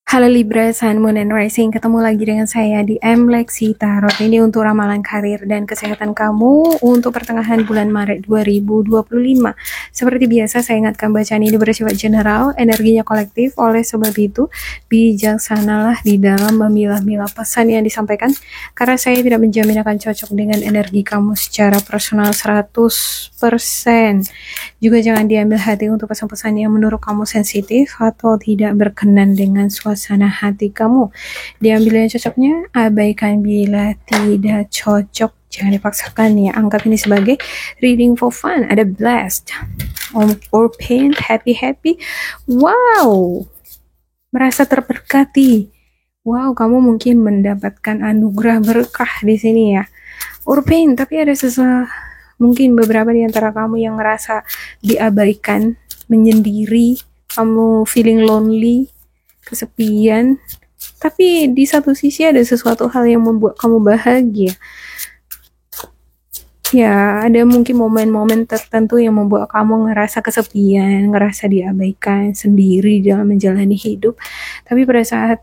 Halo Libra, Sun, Moon, and Rising. Ketemu lagi dengan saya di M. Lexi Tarot. Ini untuk ramalan karir dan kesehatan kamu untuk pertengahan bulan Maret 2025. Seperti biasa, saya ingatkan bacaan ini bersifat general, energinya kolektif. Oleh sebab itu, bijaksanalah di dalam memilah-milah pesan yang disampaikan. Karena saya tidak menjamin akan cocok dengan energi kamu secara personal 100%. Juga jangan diambil hati untuk pesan-pesan yang menurut kamu sensitif atau tidak berkenan dengan suasana hati kamu. Diambil yang cocoknya, abaikan bila tidak cocok. Jangan dipaksakan ya. Anggap ini sebagai reading for fun. Ada blessed or pain, happy. Wow, merasa terberkati. Wow, kamu mungkin mendapatkan anugerah berkah di sini ya. Or pain, tapi ada mungkin beberapa di antara kamu yang ngerasa diabaikan, menyendiri, kamu feeling lonely, kesepian. Tapi di satu sisi ada sesuatu hal yang membuat kamu bahagia. Ya, ada mungkin momen-momen tertentu yang membuat kamu ngerasa kesepian, ngerasa diabaikan, sendiri dalam menjalani hidup. Tapi pada saat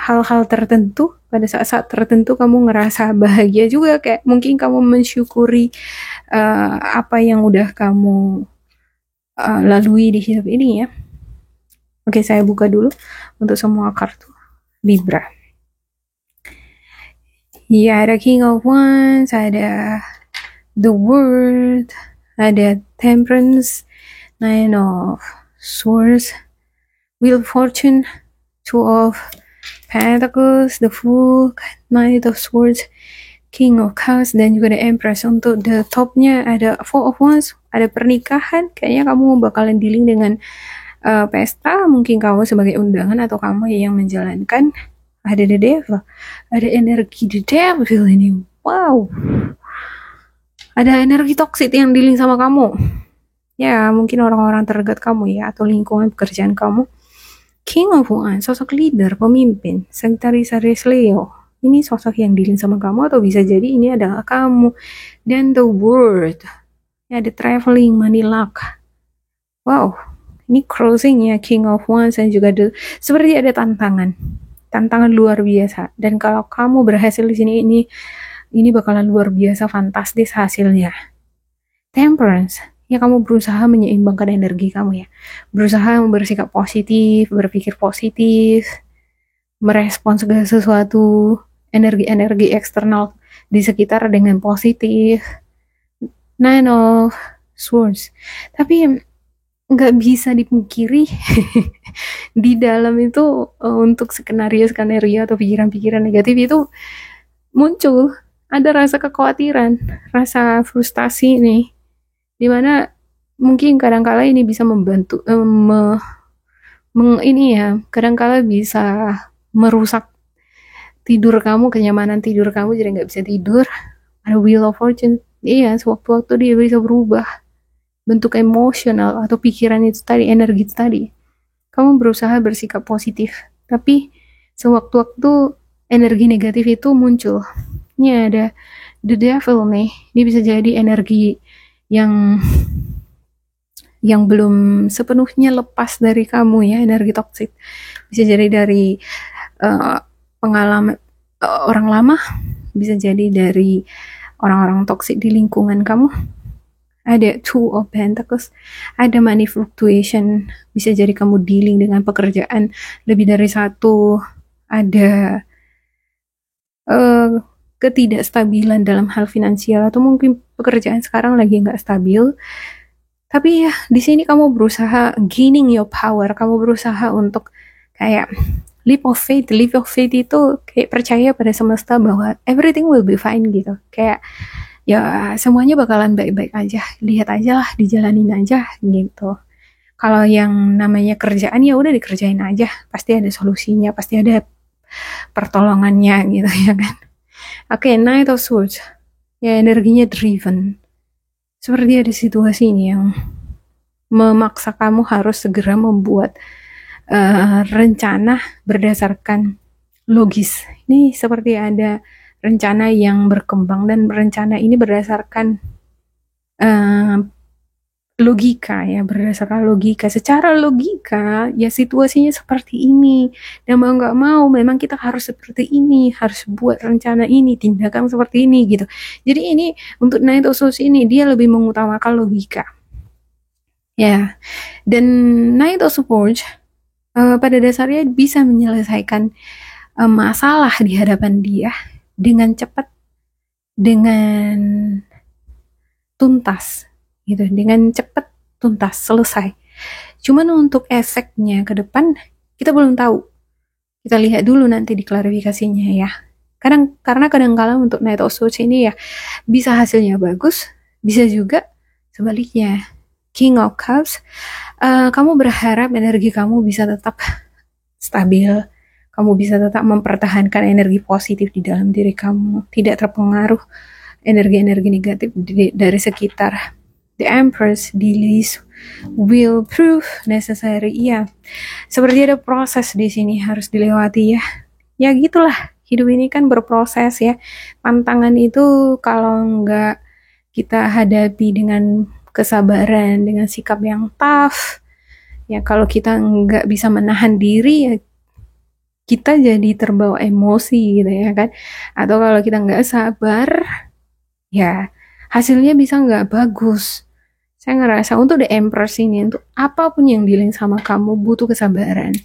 hal-hal tertentu, pada saat-saat tertentu kamu ngerasa bahagia juga, kayak mungkin kamu mensyukuri apa yang udah kamu lalui di hidup ini ya. Oke, saya buka dulu untuk semua kartu Libra. Ya, ada King of Wands, ada The World, ada Temperance, Nine of Swords, Wheel of Fortune, Two of Pentacles, The Fool, Knight of Swords, King of Cups, dan juga The Empress. Untuk the topnya ada Four of Wands, ada pernikahan. Kayaknya kamu bakalan dealing dengan pesta, mungkin kamu sebagai undangan atau kamu yang menjalankan. Ada The Devil, ada energi The Devil ini. Wow, ada energi toksik yang dealing sama kamu. Ya, mungkin orang-orang terdekat kamu ya, atau lingkungan pekerjaan kamu. King of Wands, sosok leader, pemimpin, Sagittarius, Aries, Leo. Ini sosok yang dealing sama kamu, atau bisa jadi ini adalah kamu. Dan The World, ya, ada traveling, money, luck. Wow, ini crossing ya, King of Wands, dan juga seperti ada tantangan luar biasa. Dan kalau kamu berhasil di sini, ini bakalan luar biasa, fantastis hasilnya. Temperance, ya, kamu berusaha menyeimbangkan energi kamu ya, berusaha bersikap positif, berpikir positif, merespon segala sesuatu, energi-energi eksternal di sekitar dengan positif. Nine of Swords, tapi nggak bisa dipungkiri di dalam itu untuk skenario atau pikiran-pikiran negatif itu muncul ada rasa kekhawatiran, rasa frustasi nih, dimana mungkin kadangkala ini bisa membantu ini ya, kadangkala bisa merusak tidur kamu, kenyamanan tidur kamu, jadi nggak bisa tidur. Ada Wheel of Fortune, iya, sewaktu-waktu dia bisa berubah bentuk emosional atau pikiran itu tadi, energi itu tadi. Kamu berusaha bersikap positif, tapi sewaktu-waktu energi negatif itu muncul. Ini ada The Devil nih, ini bisa jadi energi yang belum sepenuhnya lepas dari kamu ya, energi toksik. Bisa jadi dari pengalaman orang lama, bisa jadi dari orang-orang toksik di lingkungan kamu. Ada Two of Pentacles, ada money fluctuation, bisa jadi kamu dealing dengan pekerjaan lebih dari satu, ada ketidakstabilan dalam hal finansial, atau mungkin pekerjaan sekarang lagi nggak stabil. Tapi ya, di sini kamu berusaha gaining your power, kamu berusaha untuk kayak leap of faith itu kayak percaya pada semesta bahwa everything will be fine gitu. Kayak ya semuanya bakalan baik-baik aja, lihat aja lah, dijalanin aja gitu. Kalau yang namanya kerjaan ya udah dikerjain aja, pasti ada solusinya, pasti ada pertolongannya gitu ya kan. Oke, Knight of Swords, ya, energinya driven. Seperti ada situasi ini yang memaksa kamu harus segera membuat rencana berdasarkan logis. Ini seperti ada rencana yang berkembang, dan rencana ini berdasarkan logika ya, berdasarkan logika. Secara logika ya situasinya seperti ini, dan mau nggak mau memang kita harus seperti ini, harus buat rencana ini, tindakan seperti ini gitu. Jadi ini untuk Knight of Swords ini dia lebih mengutamakan logika ya. Dan Knight of Swords pada dasarnya bisa menyelesaikan masalah di hadapan dia dengan cepat, dengan tuntas gitu, dengan cepat, tuntas, selesai. Cuman untuk efeknya ke depan kita belum tahu. Kita lihat dulu nanti di klarifikasinya ya. Karena kadang-kala untuk Knight of Swords ini ya bisa hasilnya bagus, bisa juga sebaliknya. King of Cups, kamu berharap energi kamu bisa tetap stabil, kamu bisa tetap mempertahankan energi positif di dalam diri kamu, tidak terpengaruh energi-energi negatif dari sekitar. The Empress, Delis will prove necessary. Iya, seperti ada proses di sini harus dilewati ya. Ya gitulah, hidup ini kan berproses ya. Tantangan itu kalau nggak kita hadapi dengan kesabaran, dengan sikap yang tough, ya kalau kita nggak bisa menahan diri ya kita jadi terbawa emosi gitu ya kan. Atau kalau kita nggak sabar, ya hasilnya bisa nggak bagus. Saya ngerasa untuk The Empress ini, untuk apapun yang dealing sama kamu, butuh kesabaran.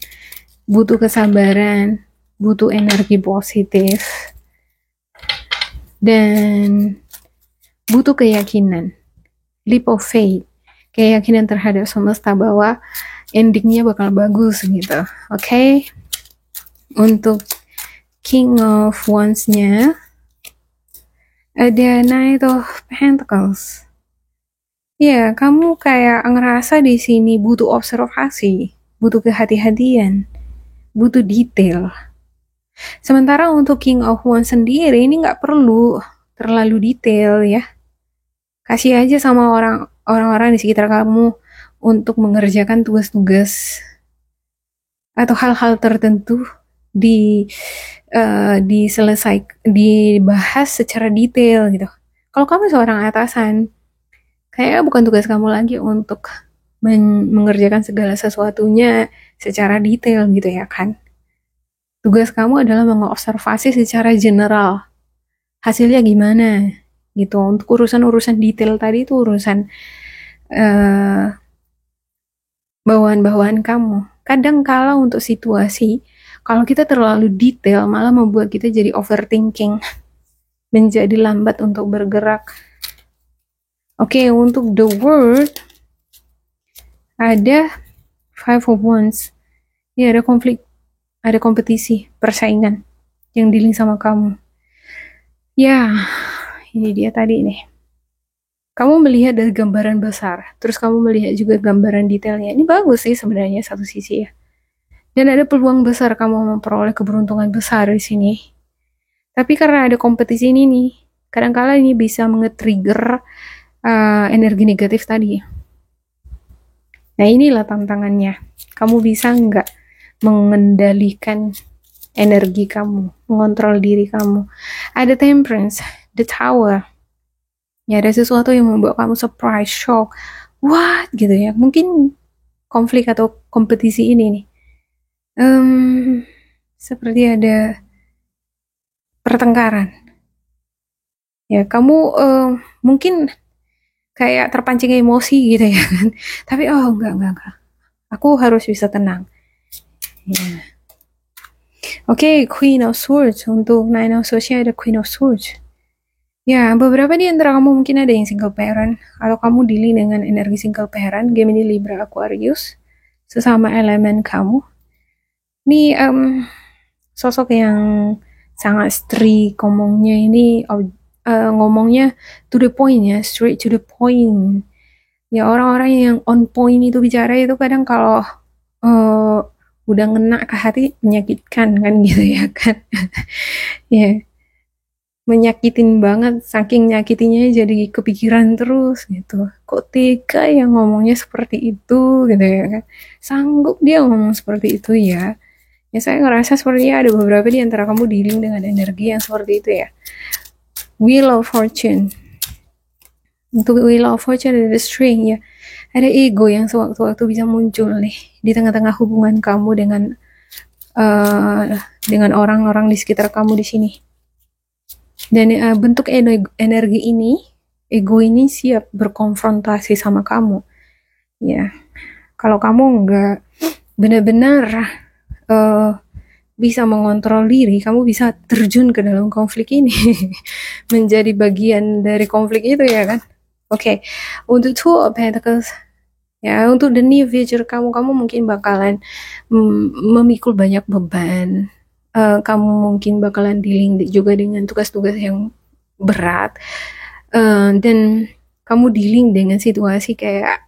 Butuh kesabaran, butuh energi positif, dan butuh keyakinan. Leap of faith. Keyakinan terhadap semesta bahwa endingnya bakal bagus gitu. Oke? Untuk King of Wands-nya, ada Knight of Pentacles. Ya, kamu kayak ngerasa di sini butuh observasi, butuh kehati-hatian, butuh detail. Sementara untuk King of Wands sendiri ini nggak perlu terlalu detail ya. Kasih aja sama orang-orang di sekitar kamu untuk mengerjakan tugas-tugas atau hal-hal tertentu dibahas secara detail gitu. Kalau kamu seorang atasan, kayaknya bukan tugas kamu lagi untuk mengerjakan segala sesuatunya secara detail gitu ya kan. Tugas kamu adalah mengobservasi secara general. Hasilnya gimana gitu. Untuk urusan-urusan detail tadi itu urusan bawaan-bawaan kamu. Kadang kala untuk situasi, kalau kita terlalu detail malah membuat kita jadi overthinking, menjadi lambat untuk bergerak. Oke, untuk The World ada Five of Wands. Ya, ada konflik, ada kompetisi, persaingan yang dealing sama kamu. Ya, ini dia tadi nih. Kamu melihat dari gambaran besar, terus kamu melihat juga gambaran detailnya. Ini bagus sih sebenarnya satu sisi ya. Dan ada peluang besar kamu memperoleh keberuntungan besar di sini. Tapi karena ada kompetisi ini nih, kadang-kala ini bisa nge-trigger energi negatif tadi. Nah inilah tantangannya. Kamu bisa nggak mengendalikan energi kamu, mengontrol diri kamu. Ada Temperance, The Tower. Ya ada sesuatu yang membuat kamu surprise, shock. What? Gitu ya. Mungkin konflik atau kompetisi ini nih. Seperti ada pertengkaran. Ya kamu mungkin kayak terpancing emosi gitu ya kan. Tapi enggak. Aku harus bisa tenang. Ya. Oke, Queen of Swords. Untuk Nine of Swords ada Queen of Swords. Ya, beberapa di antara kamu mungkin ada yang single parent. Atau kamu dealing dengan energi single parent. Gemini, Libra, Aquarius. Sesama elemen kamu. Ini sosok yang sangat strict ngomongnya ini. Ngomongnya to the point ya, straight to the point. Ya orang-orang yang on point itu bicara itu kadang kalau udah ngena ke hati menyakitkan kan gitu ya kan. Ya menyakitin banget, saking nyakitinya jadi kepikiran terus gitu. Kok tega ya ngomongnya seperti itu gitu ya kan. Sanggup dia ngomong seperti itu ya. Ya saya ngerasa sepertinya ada beberapa di antara kamu dealing dengan energi yang seperti itu ya. Wheel of Fortune. Untuk Wheel of Fortune ada the string ya. Ada ego yang sewaktu-waktu bisa muncul nih di tengah-tengah hubungan kamu dengan orang-orang di sekitar kamu di sini. Dan bentuk energi ini, ego ini siap berkonfrontasi sama kamu. Ya, kalau kamu nggak benar-benar bisa mengontrol diri, kamu bisa terjun ke dalam konflik ini, menjadi bagian dari konflik itu ya kan? Oke, untuk Two of Pentacles, ya untuk the near future kamu mungkin bakalan memikul banyak beban. Kamu mungkin bakalan dealing juga dengan tugas-tugas yang berat, dan kamu dealing dengan situasi kayak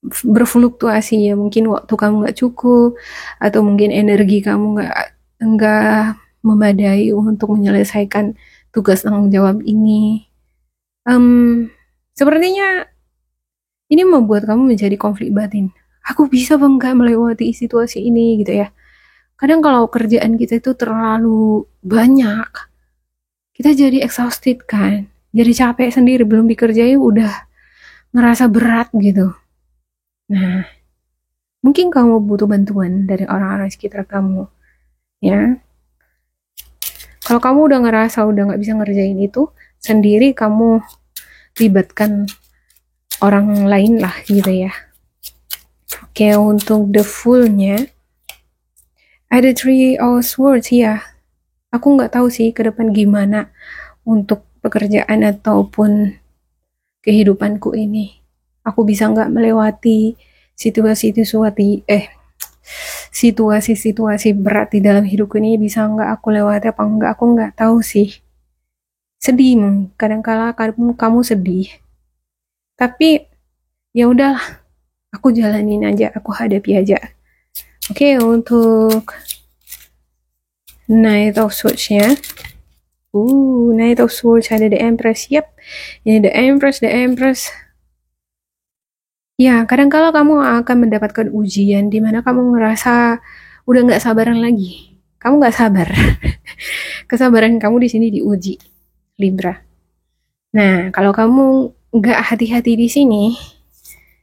berfluktuasi ya, mungkin waktu kamu nggak cukup atau mungkin energi kamu nggak memadai untuk menyelesaikan tugas tanggung jawab ini. Sepertinya ini membuat kamu menjadi konflik batin. Aku bisa bangga melewati situasi ini gitu ya. Kadang kalau kerjaan kita itu terlalu banyak, kita jadi exhausted kan, jadi capek sendiri, belum dikerjain udah ngerasa berat gitu. Nah, mungkin kamu butuh bantuan dari orang-orang sekitar kamu, ya. Kalau kamu udah ngerasa udah nggak bisa ngerjain itu sendiri, kamu libatkan orang lain lah gitu ya. Oke, untuk the Fool-nya ada Three of Swords ya. Aku nggak tahu sih ke depan gimana untuk pekerjaan ataupun kehidupanku ini. Aku bisa nggak melewati situasi berat di dalam hidupku ini, bisa nggak aku lewati apa nggak, aku nggak tahu sih. Sedih, kadang-kala kamu sedih, tapi ya udahlah, aku jalanin aja, aku hadapi aja. Oke, untuk Knight of Swords ya. Knight of Swords, ada The Empress. Yep, ini The Empress. Ya, kadang-kala kamu akan mendapatkan ujian di mana kamu ngerasa udah nggak sabaran lagi. Kamu nggak sabar. Kesabaran kamu di sini diuji, Libra. Nah, kalau kamu nggak hati-hati di sini,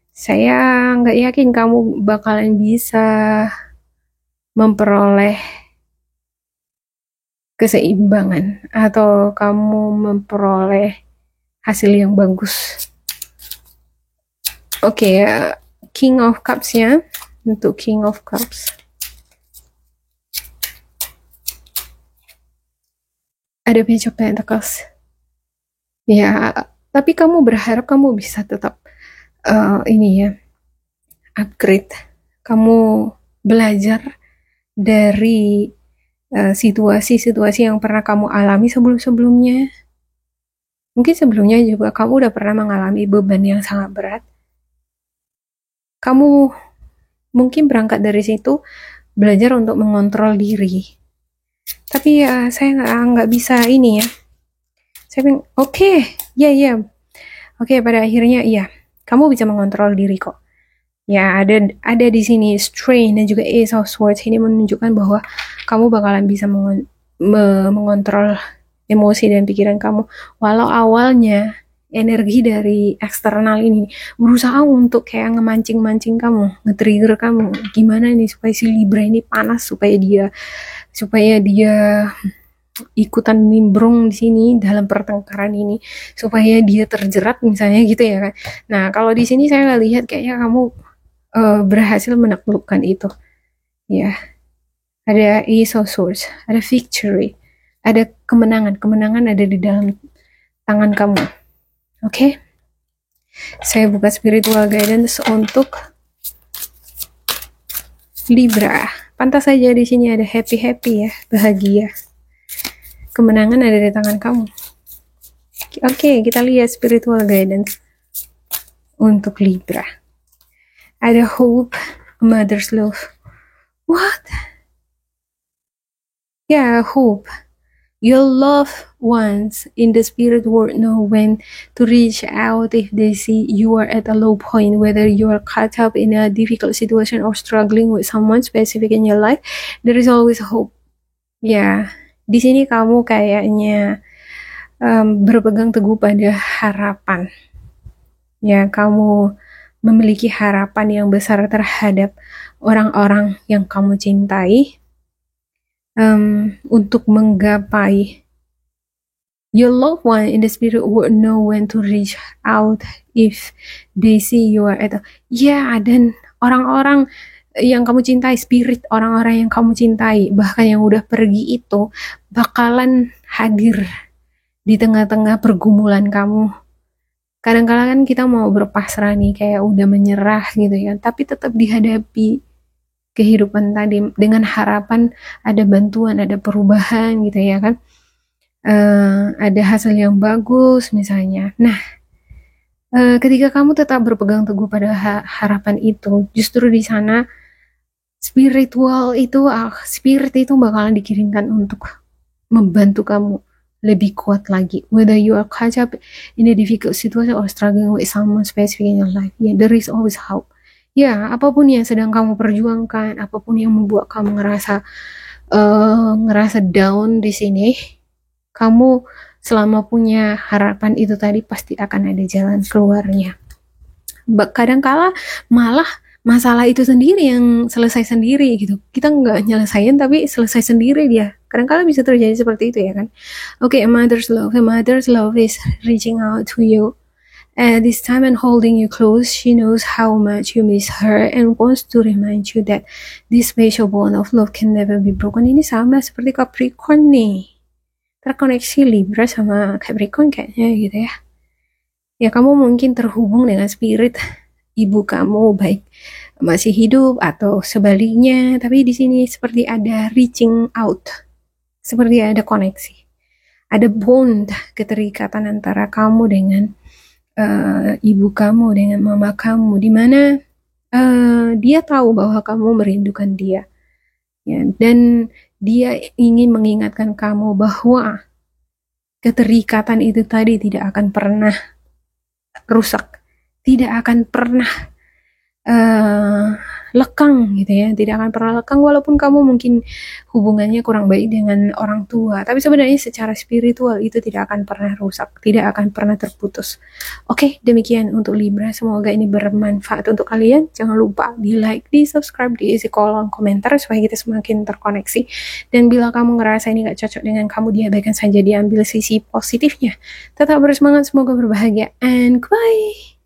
saya nggak yakin kamu bakalan bisa memperoleh keseimbangan atau kamu memperoleh hasil yang bagus. Oke, King of Cups ya. Untuk King of Cups ada Page of Pentacles. Ya, tapi kamu berharap kamu bisa tetap ini ya, upgrade. Kamu belajar dari situasi-situasi yang pernah kamu alami sebelum-sebelumnya. Mungkin sebelumnya juga kamu udah pernah mengalami beban yang sangat berat. Kamu mungkin berangkat dari situ belajar untuk mengontrol diri. Tapi ya saya nggak bisa ini ya. Saya bilang oke, oke, pada akhirnya iya, kamu bisa mengontrol diri kok. Ya, ada di sini Strain dan juga Ace of Swords, ini menunjukkan bahwa kamu bakalan bisa mengontrol emosi dan pikiran kamu. Walau awalnya energi dari eksternal ini berusaha untuk kayak ngemancing-mancing kamu, nge-trigger kamu. Gimana nih supaya si Libra ini panas, supaya dia ikutan nimbrung di sini dalam pertengkaran ini, supaya dia terjerat misalnya gitu ya kan. Nah, kalau di sini saya lihat kayaknya kamu berhasil menaklukkan itu. Ya, ada Ace of Swords, ada victory, ada kemenangan ada di dalam tangan kamu. Oke, saya buka spiritual guidance untuk Libra. Pantas saja di sini ada happy ya, bahagia. Kemenangan ada di tangan kamu. Oke, kita lihat spiritual guidance untuk Libra. Ada hope, mother's love. What? Yeah, hope. Your loved ones in the spirit world know when to reach out if they see you are at a low point, whether you are caught up in a difficult situation or struggling with someone specific in your life, there is always hope. Ya, di sini kamu kayaknya berpegang teguh pada harapan. Ya, kamu memiliki harapan yang besar terhadap orang-orang yang kamu cintai, untuk menggapai your loved one in the spirit would know when to reach out if they see you are at dan orang-orang yang kamu cintai, spirit orang-orang yang kamu cintai, bahkan yang udah pergi itu bakalan hadir di tengah-tengah pergumulan kamu. Kadang-kadang kan kita mau berpasrah nih, kayak udah menyerah gitu ya, tapi tetap dihadapi kehidupan tadi dengan harapan ada bantuan, ada perubahan gitu ya kan. Ada hasil yang bagus misalnya. Nah, ketika kamu tetap berpegang teguh pada harapan itu, justru di sana spirit itu bakalan dikirimkan untuk membantu kamu lebih kuat lagi. Whether you are caught up in a difficult situation or struggling with someone specific in your life, there is always hope. Apapun yang sedang kamu perjuangkan, apapun yang membuat kamu ngerasa down di sini, kamu selama punya harapan itu tadi pasti akan ada jalan keluarnya. Kadang-kala malah masalah itu sendiri yang selesai sendiri gitu. Kita nggak nyelesain tapi selesai sendiri dia. Kadang-kala bisa terjadi seperti itu ya kan. A mother's love is reaching out to you at this time and holding you close. She knows how much you miss her and wants to remind you that this special bond of love can never be broken. Ini sama seperti Capricorn nih. Terkoneksi Libra sama Capricorn kayaknya gitu ya. Kamu mungkin terhubung dengan spirit ibu kamu, baik masih hidup atau sebaliknya, tapi di sini seperti ada reaching out, seperti ada koneksi, ada bond, keterikatan antara kamu dengan ibu kamu, dengan mama kamu, di mana dia tahu bahwa kamu merindukan dia, dan dia ingin mengingatkan kamu bahwa keterikatan itu tadi tidak akan pernah rusak, tidak akan pernah lekang gitu ya, tidak akan pernah lekang walaupun kamu mungkin hubungannya kurang baik dengan orang tua, tapi sebenarnya secara spiritual itu tidak akan pernah rusak, tidak akan pernah terputus. Demikian untuk Libra, semoga ini bermanfaat untuk kalian. Jangan lupa di like, di subscribe, di isi kolom komentar supaya kita semakin terkoneksi. Dan bila kamu ngerasa ini gak cocok dengan kamu, diabaikan saja, diambil sisi positifnya. Tetap bersemangat, semoga berbahagia, and goodbye.